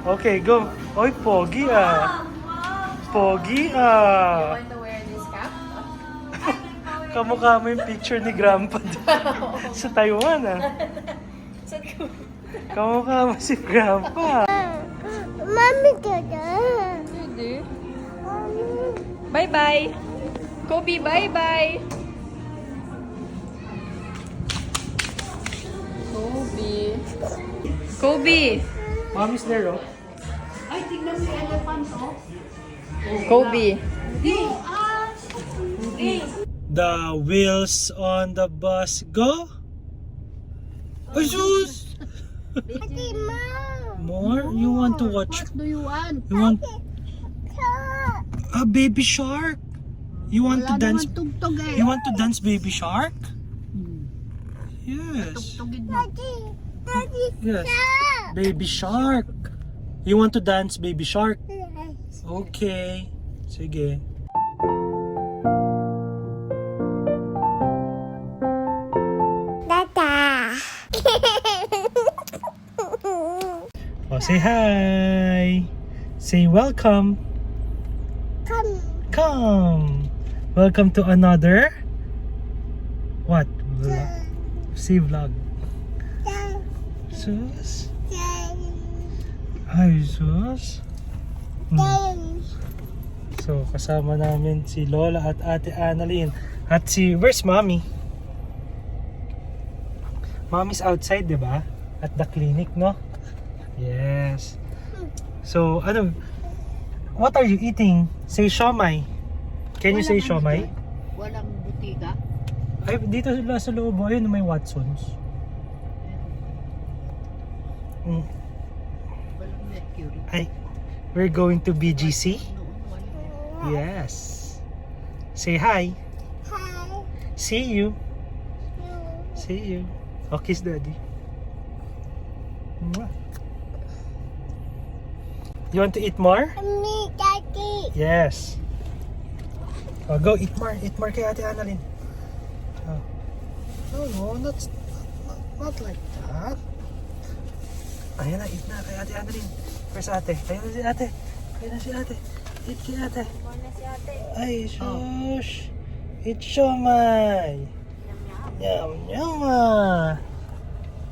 Okay, go. Oy, pogi ah. Pogi You ah. want to wear this cap? Kamukha mo yung picture ni Grandpa sa Taiwan ah. Kamukha mo si Grandpa. Mami dada. Hindi. Bye-bye. Kobe, bye-bye. Kobe. Kobe. Mommy's there, oh. Ay, tignan mo yung elephant, oh. Kobe. The wheels on the bus go. Ay, sus! Ate, Mom. More? You want to watch? What do you want? You want Car. a baby shark? You want to Wala dance? naman tugtog eh. You want to dance baby shark? Yes. Tugtogin mo. Daddy. Daddy. Yes. Car. Baby shark. You want to dance baby shark? Yes. Okay. Sige. Dada. Oh, say hi. Say welcome. Come. Come. Welcome to another what? See vlog. Sus. Ay, sus. So, kasama namin si Lola at Ate Annalyn. At where's Mommy? Mommy's outside, di ba? At the clinic, no? Yes. So, what are you eating? Say siomai. Can you say siomai? Walang butika. Ay, dito sa loob, ayun, may Watsons. Mm. Walang mercury. Ay, we're going to BGC? Noon wala. Yes. Say hi. Hi. See you. See you. Oh, kiss daddy. Mwah. You want to eat more? Me, Daddy. Yes. Oh, go eat more. Eat more kay Ate Annalyn. Oh. No, not like that. Ayan na, eat na kay Ate Annalyn. Where's Ate? Ayan na si Ate. Ayan na si Ate. Eat kay Ate. Ay, shush. Eat siomay. Yum, yum ah.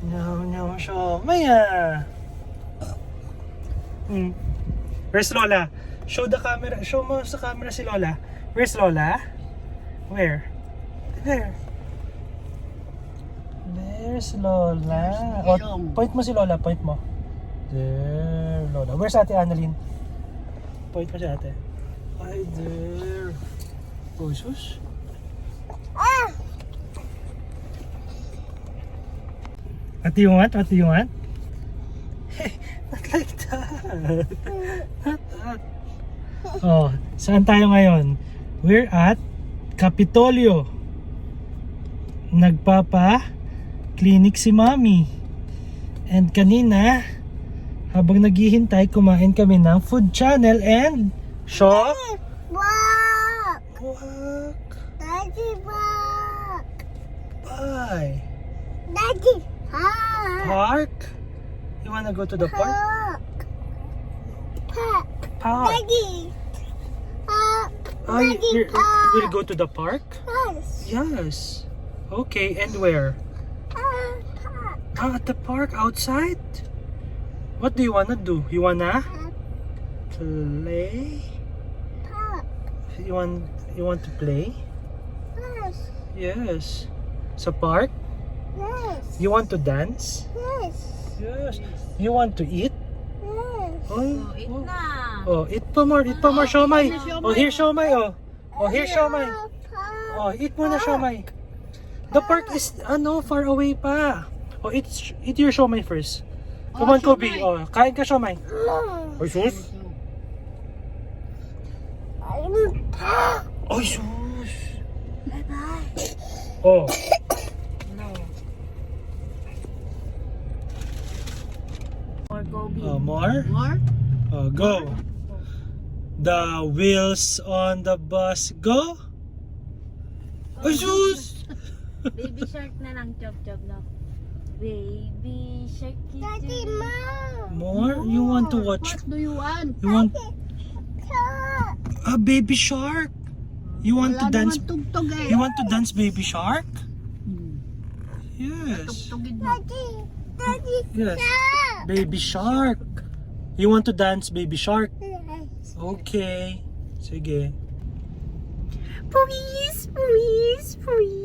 Yum, yum siomay ah. Where's Lola? Show the camera. Show mo sa camera si Lola. Where's Lola? Where? There. There's Lola. Oh, point mo si Lola. Point mo. There, Lola. Where's Ate Annalyn? Point mo si Ate. Ay, there. Oh, sus. What do you want? What do you want? Hey, not like that. Not that. Oh, saan tayo ngayon? We're at Capitolio. Nagpapa-clinic si Mommy. And kanina, habang naghihintay, kumain kami ng food channel and shop. Walk. Walk. Daddy, walk. Bye. Daddy, park. Park? You wanna go to the park? Park. Park. Daddy. Park. Oh, Daddy, park. we'll go to the park? Yes. Yes. Okay, and where? Park. Ah, at the park outside? What do you wanna do? You wanna play? Park. You want to play? Yes. Yes. Sa park? Yes. You want to dance? Yes. Yes. You want to eat? Yes. Oh, eat pa more. Eat pa more siomay. Oh, here siomay, oh. Oh, here siomay. Park. Oh, eat muna siomay. The park is far away pa. Oh, eat your siomay first. Come on, Kobe. Oh, kain ka siomay. Oy, sus. Oy, sus. Bye-bye. Oh. More Kobe. More? More? Oh, go. The wheels on the bus go. Ay, sus! Baby shark na lang, chop-chop na. Baby shark. Daddy, mom. More? You want to watch? What do you want? You want Shark. a baby shark? You want to Wala dance? naman tugtog eh. You want to dance baby shark? Yes. Tugtugin mo. Daddy, Yes. shark. Baby shark. You want to dance baby shark? Yes. Okay. Sige. Please, please, please.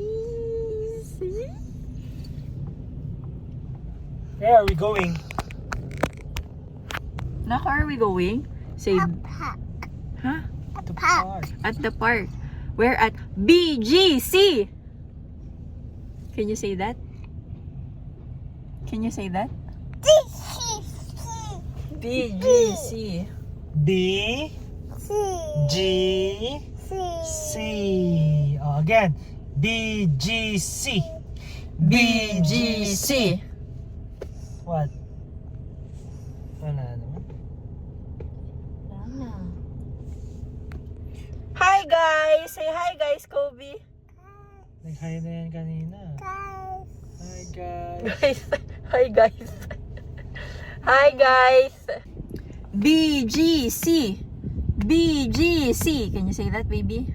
Where are we going? Now, where are we going? Say, Park. huh? The Park. At the park. We're at BGC. Can you say that? Can you say that? BGC. B G C. Oh, again. B G C. BGC. What? Wala naman. Hi guys! Say hi guys, Kobe. Nag-hi na yan kanina. Hi guys. Guys, hi guys. Hi guys. BGC. BGC. Can you say that, baby?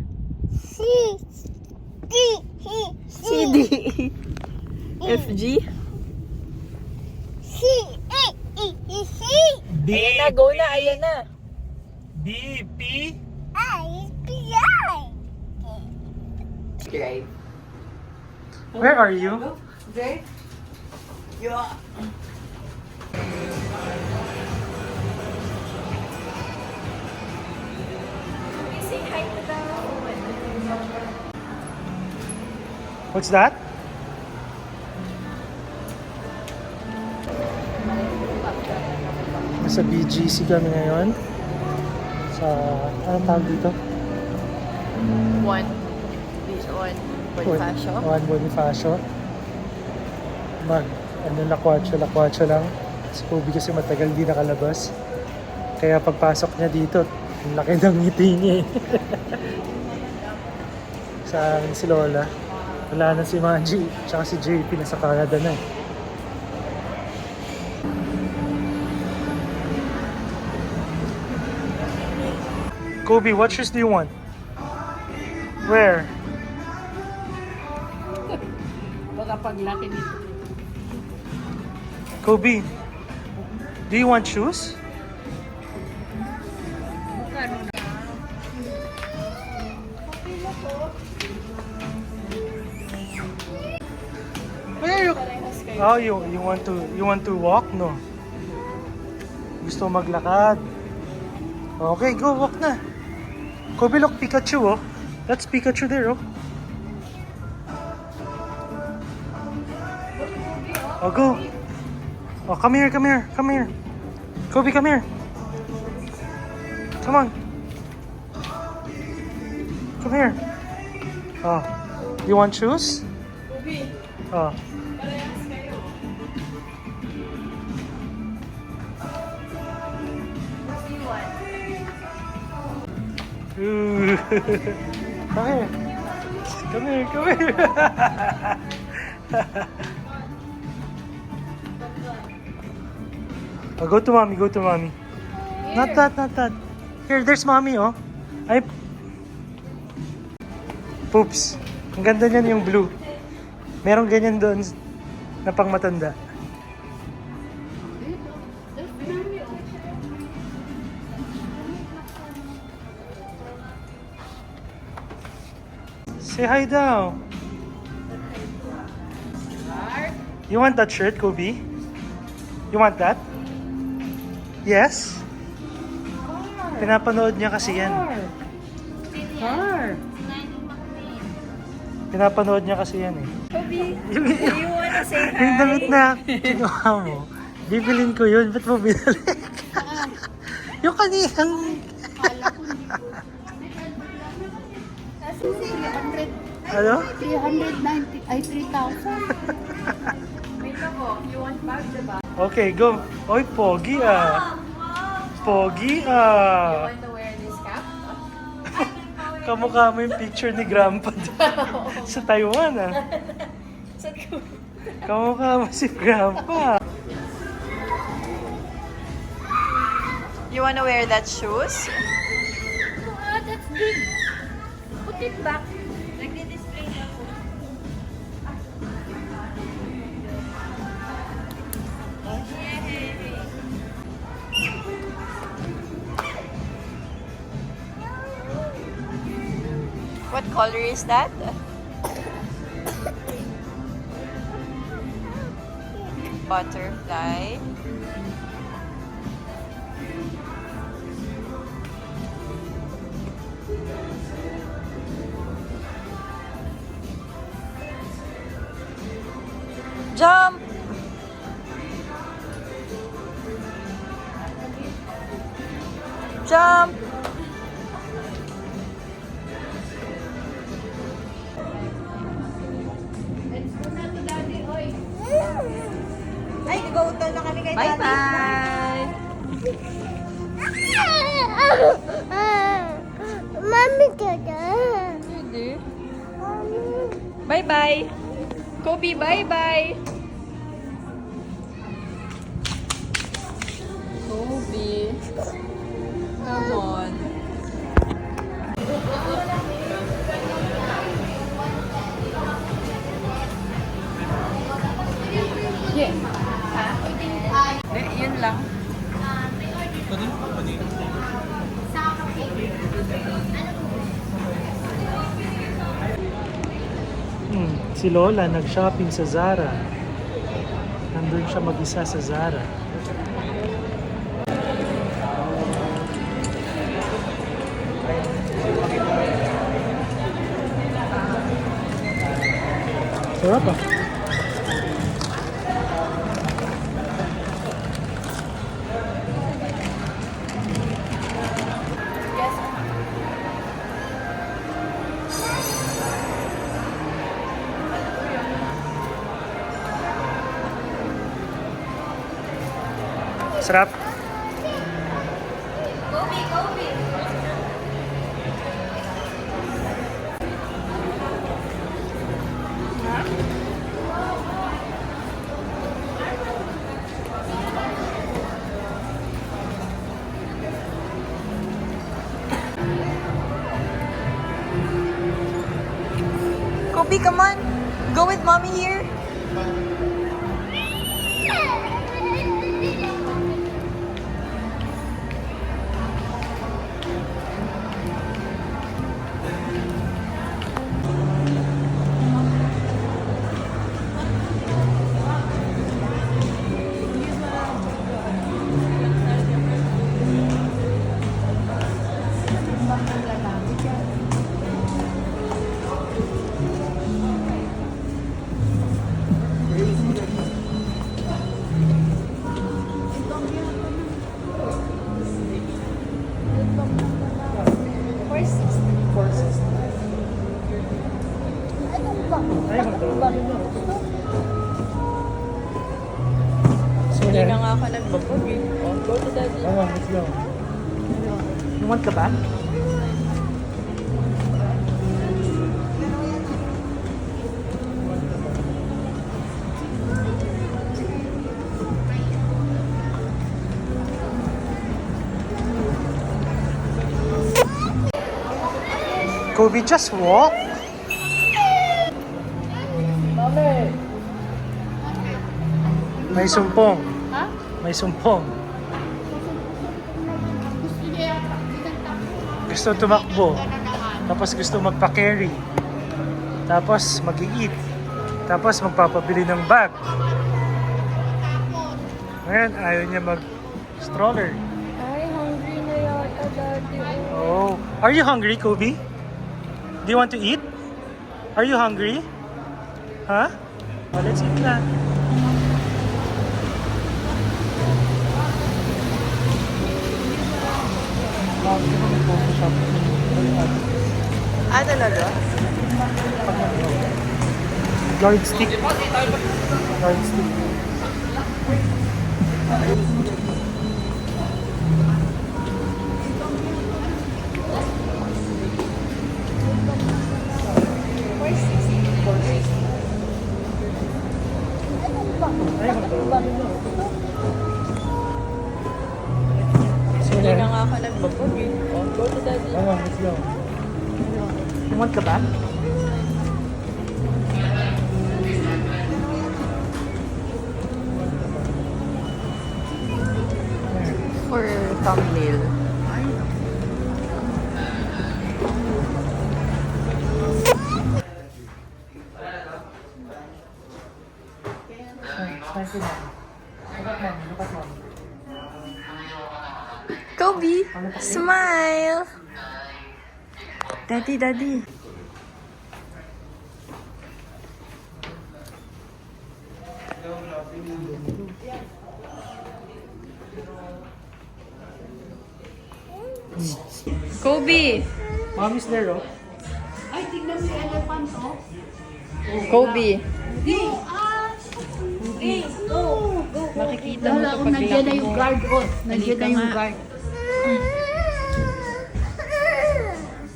CD. FG. B Ayan na, go na, ayan na. B P. Drive. Where are you? Drive. Yeah. Say hi to the... What's that? Nasa BGC kami ngayon. Sa, anong tawag dito? One. Bonifacio. Juan Bonifacio. Lakwatsa lang. Si Kobe kasi matagal di nakalabas. Kaya pagpasok niya dito, ang laki ng ngiti niya eh. Sa amin si Lola. Wala na si Manji, tsaka si JP nasa Canada na eh. Kobe, what shoes do you want? Where? Baka paglaki nito. Kobe, do you want shoes? Where you? Oh, you want to walk, no? Gusto maglakad. Okay, go walk na. Kobe, look, Pikachu, oh. That's Pikachu there, oh. Oh, go. Oh, come here. Kobe, come here. Come on. Come here. Oh, you want shoes? Kobe, Oh. parehas kayo. What do you want? Ooh. Come here. Come here. Oh, go to mommy. Not that. Here, there's mommy, oh. Ay. Poops. Ang ganda niyan yung blue. Merong ganyan doon na pang matanda. Say hi daw. You want that shirt, Kobe? You want that? Yes? Pinapanood niya kasi yan. Pinapanood niya kasi yan eh. Kobe, do you wanna say hi? Yung damit na kinuha mo, bibilin ko yun. Ba't mo binalik? Yung kaninang... Ano? 390, ay 3,000. Wait lang po, you want bag, diba? Okay, go. Oy, pogi ah. Pogi You ah. want to wear this cap? Kamukha mo yung picture ni Grandpa sa Taiwan ah. Saan ko? Kamukha mo si Grandpa. You wanna wear that shoes? That's big. Put it back. Nagdi-display na po. What color is that? Butterfly. Jump! Jump! Ay, nag-hotel na kami kay Bye-bye! Mami, kada. Hindi. Bye-bye! Kobe, bye-bye! Kobe. Come on. Yeah. Ha? Hindi, yun lang. Si Lola nag-shopping sa Zara. Nandun siya mag-isa sa Zara. Sarap ah. Sarap. Kobe, come on. Go with mommy here. Hindi na nga ako nagbabog eh. Oh, go to daddy. Let's go. You want ka ba? Kobe, just walk. May sumpong. Ha? May sumpong. Gusto niya yata. Gusto tumakbo. Tapos gusto magpa-carry. Tapos mag-i-eat. Tapos magpapabili ng bag. Ngayon, ayaw niya mag-stroller. Ay, hungry na yata daddy. Oh. Are you hungry, Kobe? Do you want to eat? Are you hungry? Huh? Oh, let's eat na. Ah, talaga? Yardstick. Yardstick. Hindi na nga ako nagbabog eh. Oh, go to daddy. Let's go. Kumot ka ba? For thumbnail. Thank you, Mom. Look at Mom. Look at Mom. Kobe, smile. Daddy, daddy. Kobe. Mom is there, oh. Ay, tignan mo yung elephant, oh. Kobe. Hindi. Hindi. Go. Go. Makikita mo Wala to ko, pag nandiyan na laki yung mo. guard, oh. Nandiyan na Halika yung nga. guard.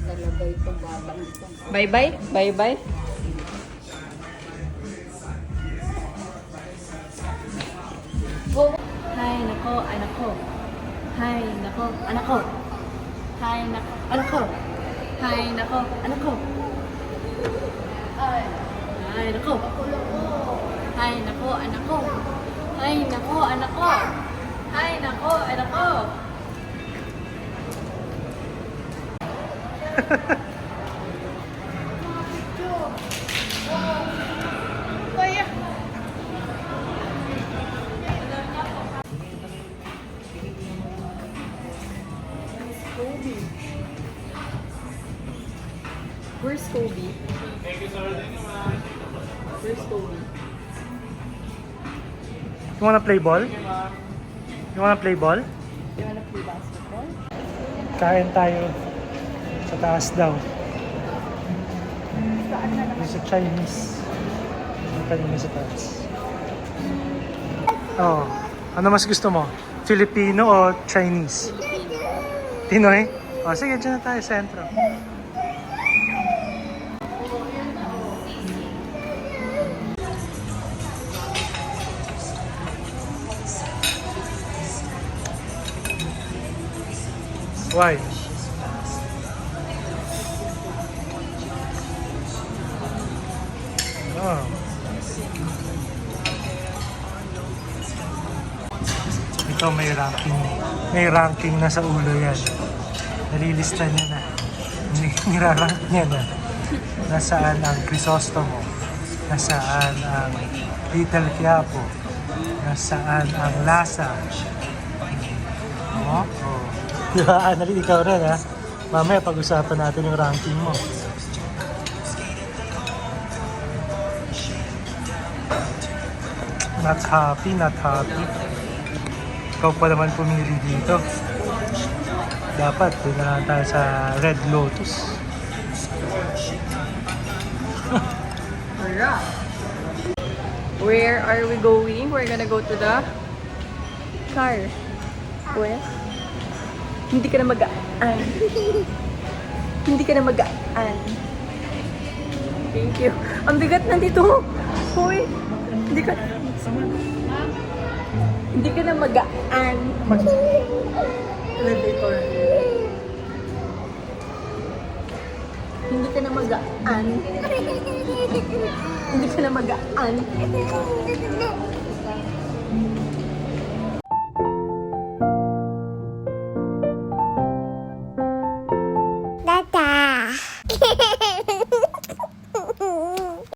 Talaga itong babalik. Bye-bye. Bye-bye. Hay nako, anak ko. Hay nako, anak ko. Hay nako, anak ko. Hay nako, anak ko. Hay nako. Hay nako, anak ko. Hay nako, anak ko. Hay nako, anak ko. Where's Kobe? Where's Kobe? You wanna play ball? You wanna play ball? You wanna play basketball? Kain tayo sa taas daw. Yung sa Chinese. Yung kanina sa taas. Oh, ano mas gusto mo? Filipino o Chinese? Pinoy? Oh, sige, dyan na tayo, sentro. Why? Oh. Ito may ranking. May ranking na sa ulo yan. Nalilista niya na. Nirarank niya na. Nasaan ang Crisostomo? Nasaan ang Little Quiapo? Nasaan ang Lasa? Oh? Oh. Diba, Annalyn, ikaw rin ha? Mamaya pag-usapan natin yung ranking mo. Not happy, not happy. Ikaw pa naman pumili dito. Dapat, doon na lang tayo sa Red Lotus. Where are we going? We're gonna go to the car. Where? Hindi ka na magaan. Hindi ka na magaan. Thank you. Ang bigat nandito. Hoy. Hindi ka na magaan. Elevator. Hindi ka na magaan. Hindi ka na magaan. Tata.